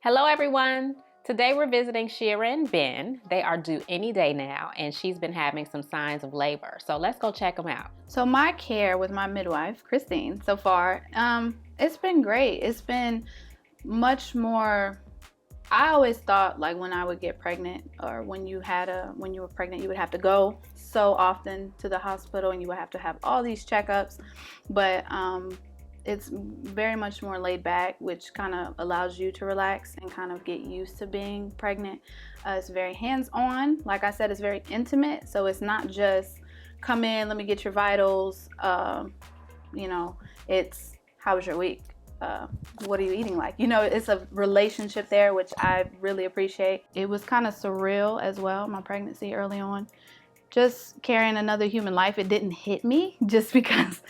Hello everyone. Today we're visiting Shira and Ben. They are due any day now, and she's been having some signs of labor. So let's go check them out. So my care with my midwife, Christine, so far, it's been great. It's been much more. I always thought like when I would get pregnant or when you were pregnant, you would have to go so often to the hospital and you would have to have all these checkups. But it's very much more laid back, which kind of allows you to relax and kind of get used to being pregnant. It's very hands-on. Like I said, it's very intimate. So it's not just come in, let me get your vitals. It's how was your week? What are you eating like? It's a relationship there, which I really appreciate. It was kind of surreal as well, my pregnancy early on. Just carrying another human life, it didn't hit me just because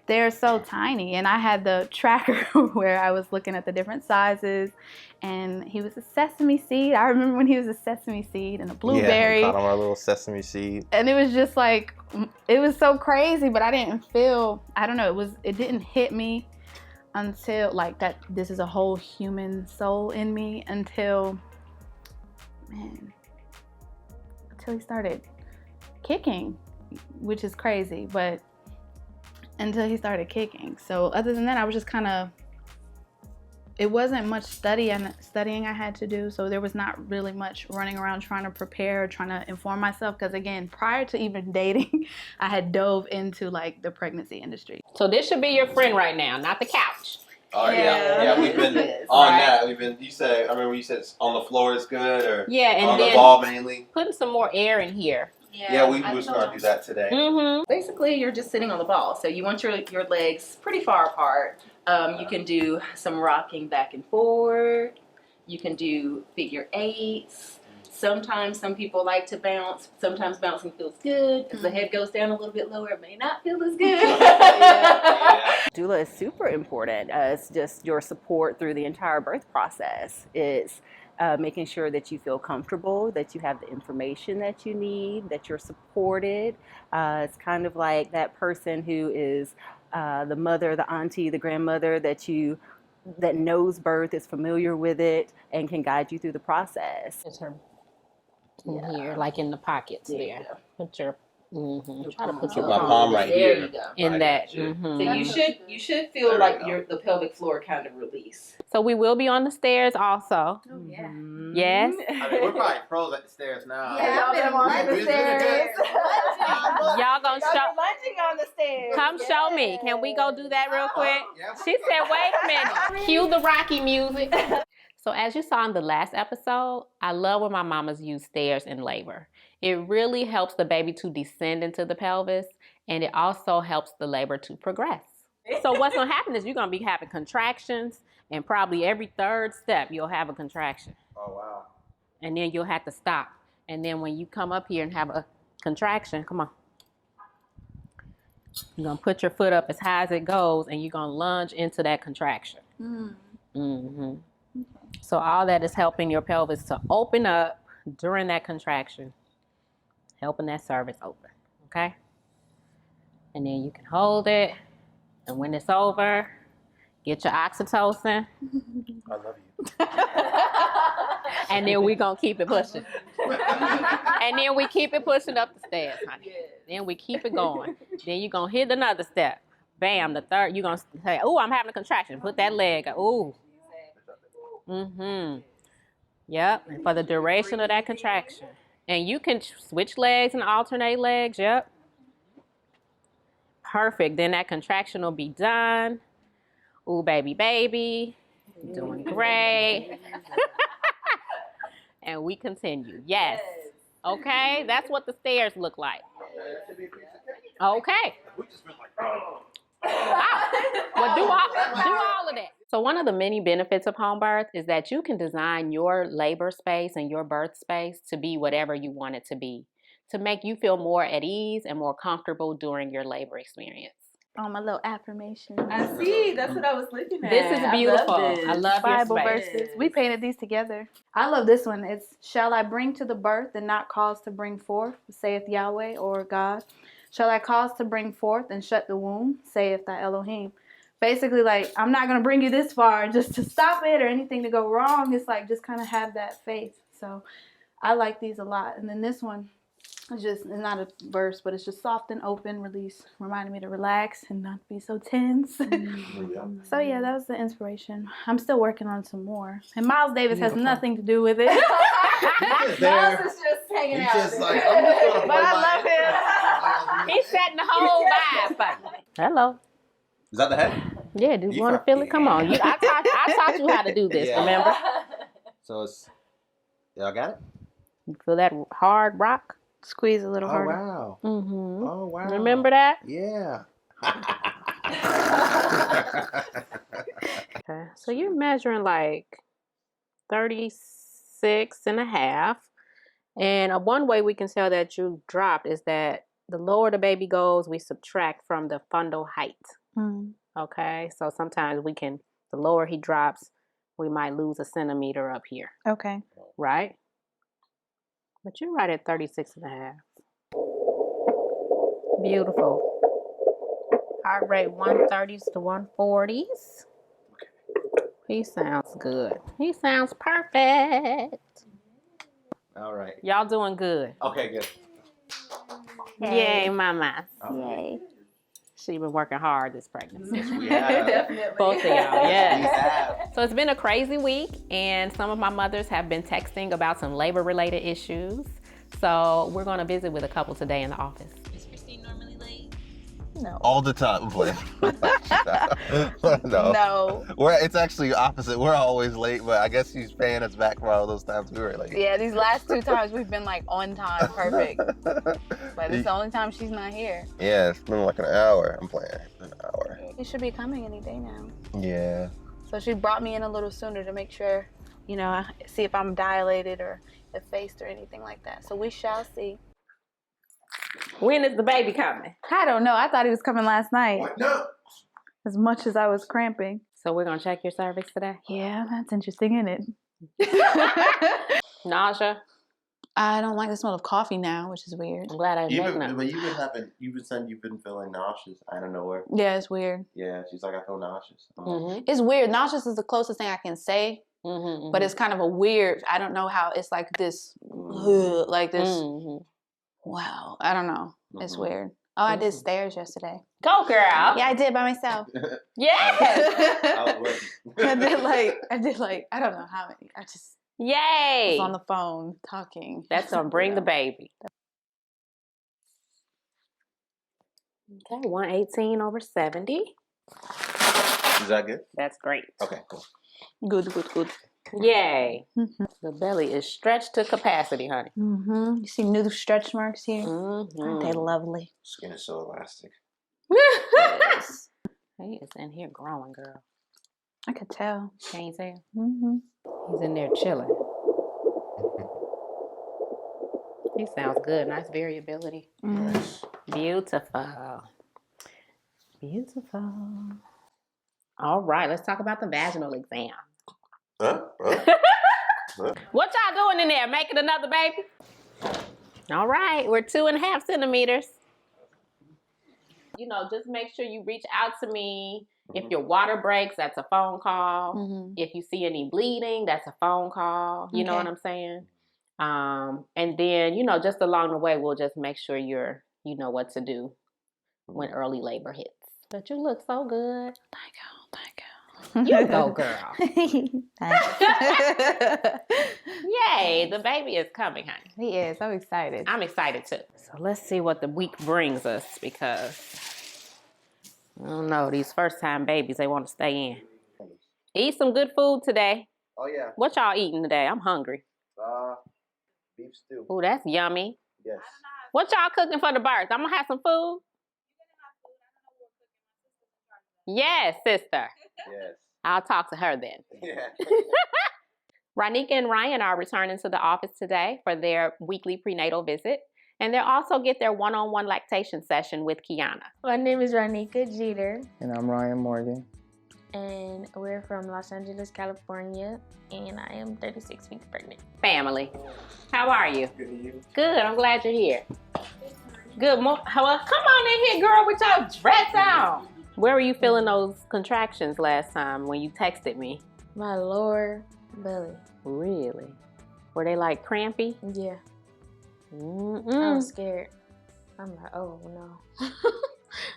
they're so tiny. And I had the tracker where I was looking at the different sizes, and he was a sesame seed. I remember when he was a sesame seed and a blueberry. Yeah, we caught him our little sesame seed. And it was just like, it was so crazy, but I didn't feel, I don't know, it didn't hit me until like that this is a whole human soul in me until he started kicking, which is crazy, but until he started kicking. So other than that, I was just kind of, it wasn't much studying I had to do, so there was not really much running around trying to prepare, trying to inform myself, because again, prior to even dating, I had dove into like the pregnancy industry. So this should be your friend right now, not the couch. Oh yeah, we've been on that. I remember you said it's on the floor is good, or and on then the wall mainly. Putting some more air in here. Yeah, we were going to do that today. Mm-hmm. Basically, you're just sitting on the ball. So you want your legs pretty far apart. You can do some rocking back and forward. You can do figure eights. Sometimes some people like to bounce. Sometimes bouncing feels good because the head goes down a little bit lower. It may not feel as good. Doula is super important. It's just your support through the entire birth process. It's making sure that you feel comfortable, that you have the information that you need, that you're supported. It's kind of like that person who is the mother, the auntie, the grandmother that knows birth, is familiar with it, and can guide you through the process. It's her in here, like in the pockets there. Put your try to put your palm right here. There you go. in that. So you should feel like the pelvic floor kind of release. So we will be on the stairs also. Oh yeah. Yes. I mean, we're probably pros at the stairs now. Yeah, I've been on the stairs. Y'all gonna show? Lunching on the stairs. Come show me. Can we go do that real quick? She said, "Wait a minute." Cue the Rocky music. So as you saw in the last episode, I love when my mamas use stairs in labor. It really helps the baby to descend into the pelvis, and it also helps the labor to progress. So what's gonna happen is you're gonna be having contractions, and probably every third step you'll have a contraction. Oh wow. And then you'll have to stop. And then when you come up here and have a contraction, come on. You're gonna put your foot up as high as it goes, and you're gonna lunge into that contraction. So all that is helping your pelvis to open up during that contraction, helping that cervix open, okay? And then you can hold it, and when it's over, get your oxytocin. I love you. And then we're going to keep it pushing. And then we keep it pushing up the stairs, honey. Yes. Then we keep it going. Then you're going to hit another step. Bam, the third, you're going to say, "Oh, I'm having a contraction." Put that leg up. Ooh. Yep, for the duration of that contraction. And you can switch legs and alternate legs. Yep. Perfect. Then that contraction will be done. Ooh, baby, baby. Doing great. And we continue. Yes. Okay, that's what the stairs look like. Okay. Well, do all of that. So one of the many benefits of home birth is that you can design your labor space and your birth space to be whatever you want it to be, to make you feel more at ease and more comfortable during your labor experience. Oh, my little affirmation. I see. That's what I was looking at. This is beautiful. I love Bible your space. verses. We painted these together. I love this one. It's, "Shall I bring to the birth and not cause to bring forth, saith Yahweh," or God. "Shall I cause to bring forth and shut the womb, saith thy Elohim. basically like, I'm not gonna bring you this far just to stop it or anything to go wrong. It's like just kind of have that faith. So I like these a lot. And then this one is just, it's not a verse, but it's just soft and open release, reminding me to relax and not be so tense. So yeah, that was the inspiration. I'm still working on some more. And Miles Davis has nothing to do with it. Miles is just hanging out. Just like, I'm just gonna But I love him. He's setting the whole vibe for me. Hello. Is that the head? Yeah, do you want to feel it? Come on. I taught you how to do this, remember? So it's, y'all got it? You feel that hard rock? Squeeze a little Oh, harder. wow. Mm-hmm. Oh, wow. Remember that? Yeah. Okay. So you're measuring like 36 and a half. And one way we can tell that you dropped is that the lower the baby goes, we subtract from the fundal height. Mm. Okay. So sometimes the lower he drops, we might lose a centimeter up here. Okay. Right? But you're right at 36 and a half. Beautiful. Heart rate 130s to 140s. He sounds good. He sounds perfect. All right. Y'all doing good. Okay, good. Yay, mama. Yay. She been working hard this pregnancy. Yeah. Definitely. Both of y'all, yes. We have. So it's been a crazy week, and some of my mothers have been texting about some labor-related issues. So we're going to visit with a couple today in the office. Is Christine normally late? No. All the time. No. No. It's actually opposite. We're always late, but I guess she's paying us back for all those times we were late. Yeah, these last 2 times we've been like on time, perfect. But it's the only time she's not here. Yeah, it's been like an hour. I'm playing an hour. He should be coming any day now. Yeah. So she brought me in a little sooner to make sure, see if I'm dilated or effaced or anything like that. So we shall see. When is the baby coming? I don't know. I thought he was coming last night. What? No. As much as I was cramping. So we're going to check your cervix today? Yeah, that's interesting, isn't it? Nausea? I don't like the smell of coffee now, which is weird. I'm glad I didn't make none. But you've been saying you've been feeling nauseous. I don't know where. Yeah, it's weird. Yeah, she's like, I feel nauseous. Mm-hmm. It's weird. Nauseous is the closest thing I can say, Mm-hmm. but it's kind of a weird, I don't know how, it's like this, like this, Mm-hmm. wow, I don't know. It's weird. Oh, I did stairs yesterday. Go, girl. Yeah, I did by myself. Yes. I was working. I did like, I don't know how many. I just Yay. was on the phone talking. That's going to bring the baby. Okay, 118 over 70. Is that good? That's great. Okay, cool. Good. Yay. The belly is stretched to capacity, honey. Mm-hmm. You see new stretch marks here? Aren't they Mm-hmm. lovely? Skin is so elastic. He is in here growing, girl. I could tell. Can't you tell? Mm-hmm. He's in there chilling. He sounds good. Nice variability. Nice. Beautiful. Beautiful. All right, let's talk about the vaginal exam. Huh? What y'all doing in there? Making another baby? All right, we're 2.5 centimeters. Just make sure you reach out to me. If your water breaks, that's a phone call. Mm-hmm. If you see any bleeding, that's a phone call. You know what I'm saying? And then, just along the way, we'll just make sure you know what to do when early labor hits. But you look so good. Thank you. You go, girl. Thanks. Yay, the baby is coming, honey. He is. I'm excited. I'm excited too. So let's see what the week brings us, because I don't know, these first time babies, they want to stay in. Eat some good food today. Oh, yeah. What y'all eating today? I'm hungry. Beef stew. Oh, that's yummy. Yes. What y'all cooking for the birth? I'm gonna have some food. Yes, sister. Yes. I'll talk to her then. Yeah. Ronika and Ryan are returning to the office today for their weekly prenatal visit, and they'll also get their one-on-one lactation session with Kiana. My name is Ronika Jeter, And I'm Ryan Morgan. and we're from Los Angeles, California, and I am 36 weeks pregnant. Family, how are you? Good to you. Good, I'm glad you're here. Good morning. Well, come on in here, girl, with your dress on. Where were you feeling those contractions last time when you texted me? My lower belly. Really? Were they like crampy? Yeah. I Mm-mm. was scared. I'm like, oh no.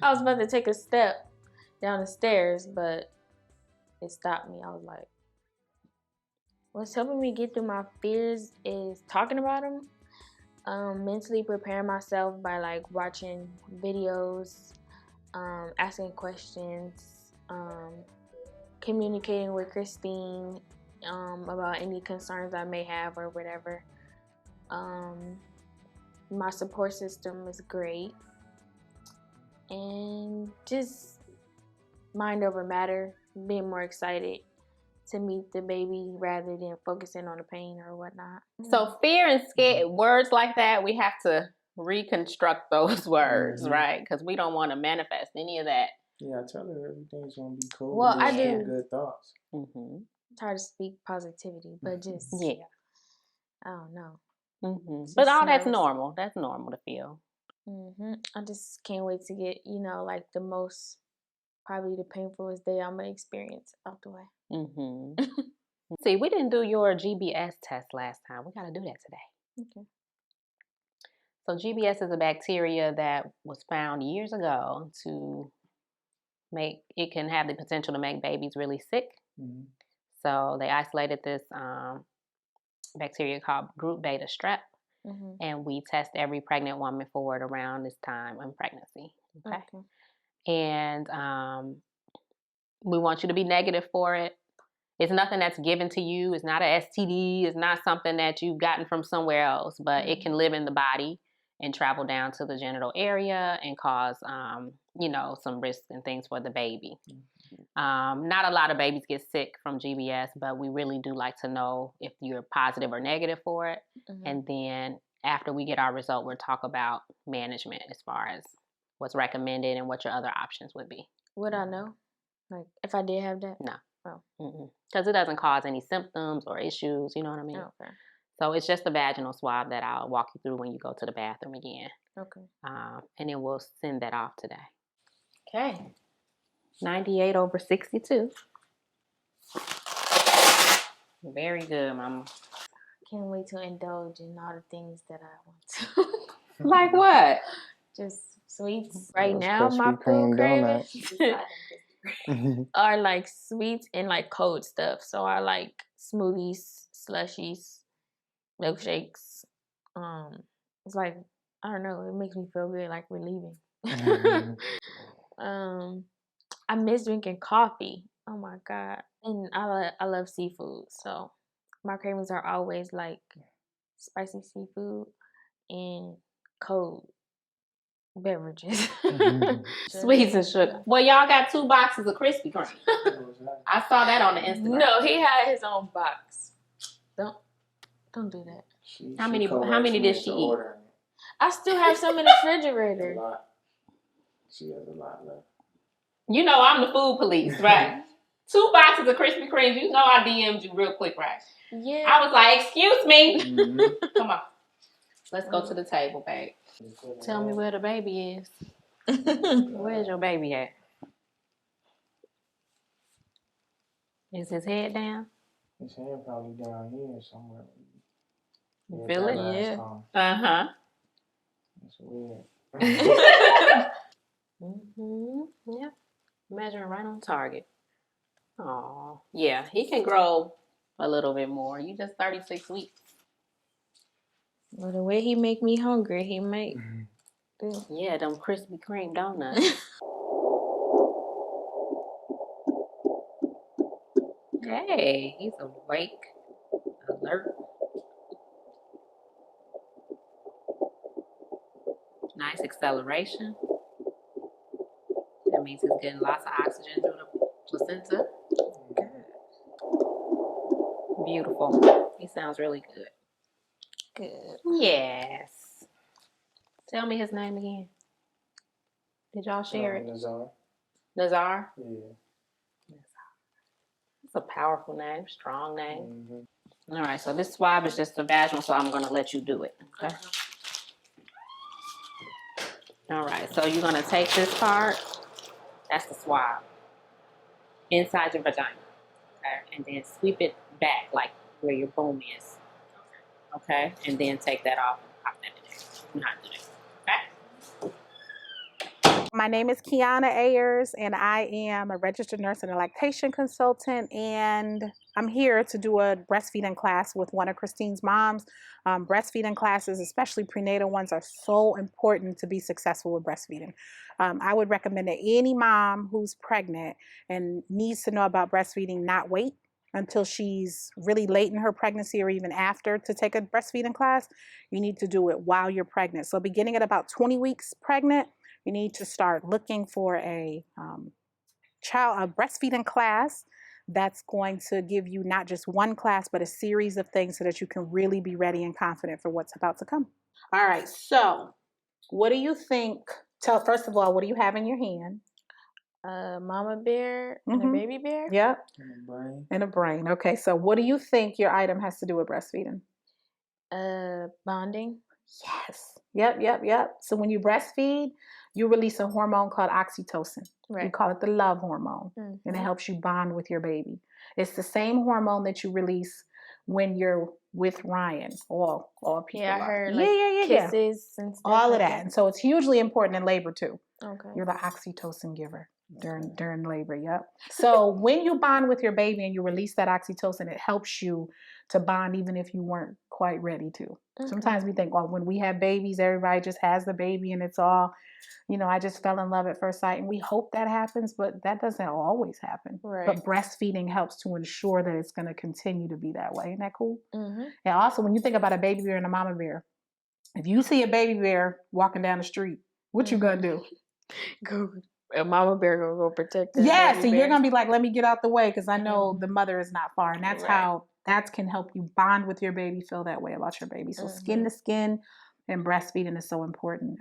I was about to take a step down the stairs, but it stopped me. I was like, what's helping me get through my fears is talking about them, mentally preparing myself by like watching videos, asking questions, communicating with Christine about any concerns I may have or whatever. My support system is great, and just mind over matter, being more excited to meet the baby rather than focusing on the pain or whatnot. So fear and scare, words like that, we have to reconstruct those words, right? Because we don't want to manifest any of that. Yeah, I tell her everything's gonna be cool. Well, I Just do. think good thoughts. Mm-hmm. Try to speak positivity, but just Yeah. I don't know. Mm-hmm. Just But all that's nervous. normal. That's normal to feel. I just can't wait to get, like the most, probably the painfulest day I'm gonna experience out the way. Mm-hmm. See, we didn't do your GBS test last time. We got to do that today. Okay. So GBS is a bacteria that was found years ago to it can have the potential to make babies really sick. Mm-hmm. So they isolated this bacteria called group beta strep, and we test every pregnant woman for it around this time in pregnancy. Okay. And we want you to be negative for it. It's nothing that's given to you. It's not an STD. It's not something that you've gotten from somewhere else, but it can live in the body and travel down to the genital area and cause, some risks and things for the baby. Not a lot of babies get sick from GBS, but we really do like to know if you're positive or negative for it. And then after we get our result, we'll talk about management as far as what's recommended and what your other options would be. Would I know? Like, if I did have that? No. Oh. Because it doesn't cause any symptoms or issues, you know what I mean? Okay. So it's just a vaginal swab that I'll walk you through when you go to the bathroom again. Okay. And then we'll send that off today. Okay. 98 over 62. Very good, Mama. Can't wait to indulge in all the things that I want to. Like what? Just sweets. Right Those now, my Krispy Kreme food cravings donuts. are like sweets and like cold stuff. So I like smoothies, slushies, milkshakes. It's like, I don't know, it makes me feel good, like relieving. I miss drinking coffee. Oh my God. And I love seafood. So my cravings are always like spicy seafood and cold beverages. Sweets and sugar. Well, y'all got 2 boxes of Krispy Kreme. I saw that on the Instagram. No, he had his own box. Don't do that. How many did she eat? I still have some in the refrigerator. She has a lot left. You know I'm the food police, right? 2 boxes of Krispy Kremes. You know I DM'd you real quick, right? Yeah. I was like, excuse me. Mm-hmm. Come on. Let's go to the table, babe. Tell me where the baby is. Where's your baby at? Is his head down? His hand probably down here somewhere. You feel it? Yeah. Uh-huh. It's weird. Yeah. Measuring right on target. Oh, yeah. He can grow a little bit more. You just 36 weeks. Well, the way he make me hungry, he make. Yeah, them Krispy Kreme donuts. Hey, he's awake, alert. Nice acceleration. That means he's getting lots of oxygen through the placenta. Good. Beautiful. He sounds really good. Good. Yes. Tell me his name again. Did y'all share it? Nazar. Nazar? Yeah. It's a powerful name, strong name. Mm-hmm. All right, so this swab is just a vaginal, so I'm going to let you do it. Okay. All right, so you're going to take this part That's the swab. Inside your vagina. Okay? And then sweep it back like where your boom is. Okay? And then take that off and pop that in there. Not doing it. Okay? My name is Kiana Ayers, and I am a registered nurse and a lactation consultant, and I'm here to do a breastfeeding class with one of Christine's moms. Breastfeeding classes, especially prenatal ones, are so important to be successful with breastfeeding. I would recommend that any mom who's pregnant and needs to know about breastfeeding not wait until she's really late in her pregnancy or even after to take a breastfeeding class. You need to do it while you're pregnant. So beginning at about 20 weeks pregnant, you need to start looking for a breastfeeding class that's going to give you not just one class, but a series of things so that you can really be ready and confident for what's about to come. All right, so what do you think? First of all, what do you have in your hand? A mama bear and a baby bear? Yep. And a brain. And a brain. Okay, so what do you think your item has to do with breastfeeding? Bonding. Yes. Yep. So when you breastfeed, you release a hormone called oxytocin. Right. We call it the love hormone, and it helps you bond with your baby. It's the same hormone that you release when you're with Ryan. All people. Yeah, I heard kisses and stuff. All of that. And so it's hugely important in labor too. Okay. You're the oxytocin giver during labor. Yep. So when you bond with your baby and you release that oxytocin, it helps you to bond even if you weren't quite ready to. Mm-hmm. Sometimes we think, well, when we have babies, everybody just has the baby and it's all, I just fell in love at first sight. And we hope that happens, but that doesn't always happen. Right. But breastfeeding helps to ensure that it's going to continue to be that way. Isn't that cool? Mm-hmm. And also, when you think about a baby bear and a mama bear, if you see a baby bear walking down the street, what you gonna do? A mama bear gonna go protect her. Yeah, so you're gonna be like, let me get out the way because I know the mother is not far. And that's how that can help you bond with your baby, feel that way about your baby. So skin to skin and breastfeeding is so important.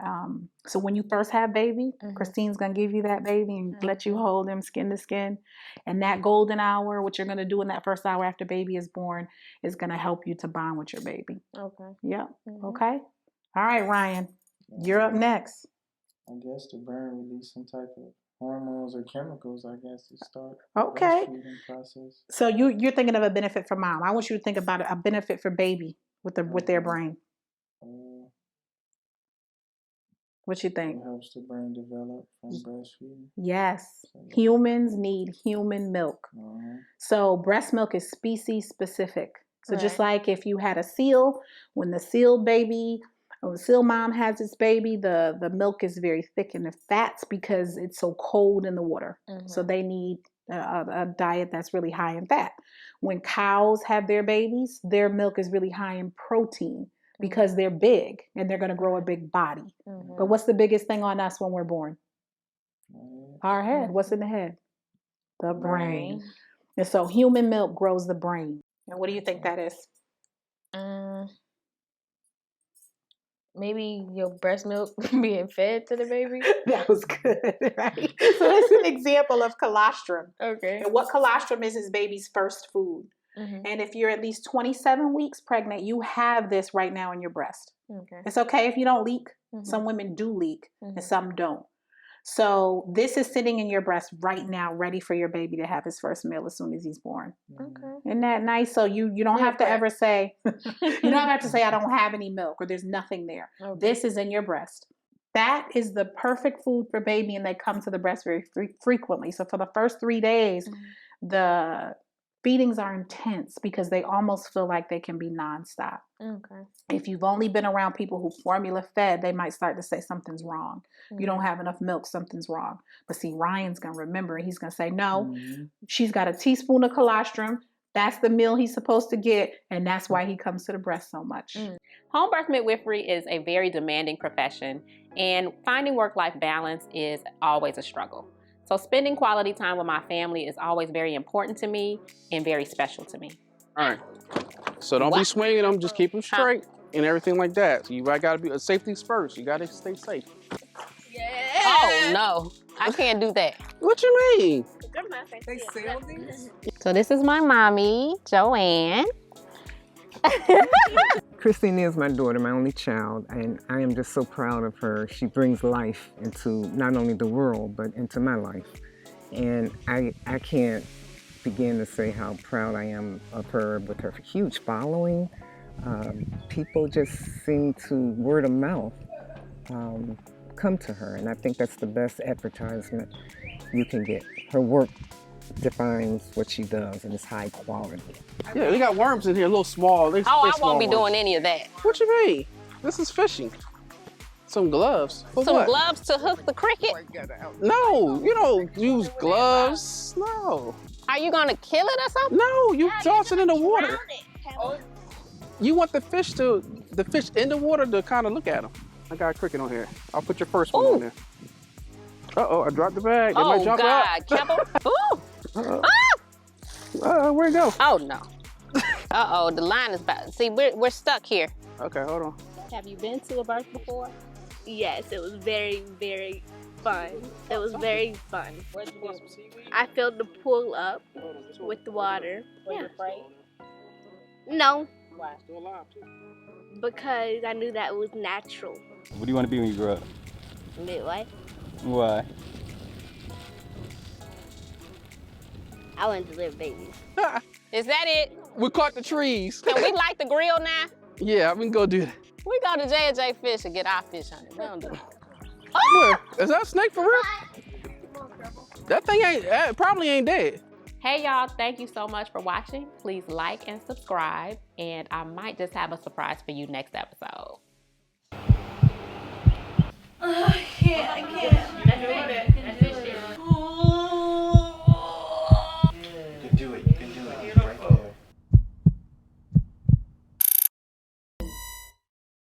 So when you first have baby, Christine's gonna give you that baby and let you hold him skin to skin. And that golden hour, what you're gonna do in that first hour after baby is born, is gonna help you to bond with your baby. Okay. Yep. Okay. All right, Ryan, you're up next. I guess the brain release some type of hormones or chemicals, I guess, to start okay. the breastfeeding process. So you're thinking of a benefit for mom. I want you to think about a benefit for baby with their brain. What you think? It helps the brain develop from breastfeeding. Yes. Humans need human milk. So breast milk is species specific. So just like if you had a seal, when the seal mom has its baby, the milk is very thick in the fats because it's so cold in the water. So they need a diet that's really high in fat. When cows have their babies, their milk is really high in protein because they're big and they're going to grow a big body. But what's the biggest thing on us when we're born? Our head. What's in the head? The brain. And so human milk grows the brain. And what do you think that is? Maybe your breast milk being fed to the baby. That was good, right? So it's an example of colostrum. Okay. And what colostrum is baby's first food. And if you're at least 27 weeks pregnant, you have this right now in your breast. Okay. It's okay if you don't leak. Some women do leak and some don't. So this is sitting in your breast right now, ready for your baby to have his first meal as soon as he's born. Okay. Isn't that nice? So you don't have to ever say, you don't have to say, I don't have any milk or there's nothing there. Okay. This is in your breast. That is the perfect food for baby, and they come to the breast very frequently. So for the first 3 days, the feedings are intense because they almost feel like they can be nonstop. Okay. If you've only been around people who formula fed, they might start to say something's wrong. You don't have enough milk, something's wrong. But see, Ryan's going to remember. He's going to say, no, she's got a teaspoon of colostrum. That's the meal he's supposed to get. And that's why he comes to the breast so much. Home birth midwifery is a very demanding profession, and finding work-life balance is always a struggle. So spending quality time with my family is always very important to me and very special to me. All right. So don't be swinging them. Just keep them straight and everything like that. So you got to be safety's first. You got to stay safe. Yeah. Oh, no. I can't do that. What you mean? They sell these? So this is my mommy, Joanne. Christine is my daughter, my only child, and I am just so proud of her. She brings life into not only the world, but into my life. And I can't begin to say how proud I am of her with her huge following. People just seem to, word of mouth, come to her, and I think that's the best advertisement you can get. Her work defines what she does, and it's high quality. Yeah, they got worms in here, a little small. I won't be doing any of that. What you mean? This is fishing. Some gloves. For Some what? gloves to hook the cricket? No, you don't use gloves. No. Are you gonna kill it or something? No, you toss it in the water. You want the fish in the water to kind of look at them. I got a cricket on here. I'll put your first one on there. Uh-oh, I dropped the bag. They might jump out. Careful. Ooh. Where'd it go? Oh, no. Uh-oh, the line is about, see, we're stuck here. Okay, hold on. Have you been to a birth before? Yes, it was very, very fun. It was very fun. I filled the pool up with the water. Were you afraid? No, Why? because I knew that it was natural. What do you want to be when you grow up? Midwife. Why? I want to deliver babies. Is that it? We caught the trees. Can we light the grill now? Yeah, we can go do that. We go to J&J Fish and get our fish on it. We don't do it. Where? Is that a snake for real? That thing probably ain't dead. Hey y'all, thank you so much for watching. Please like and subscribe, and I might just have a surprise for you next episode. I can't.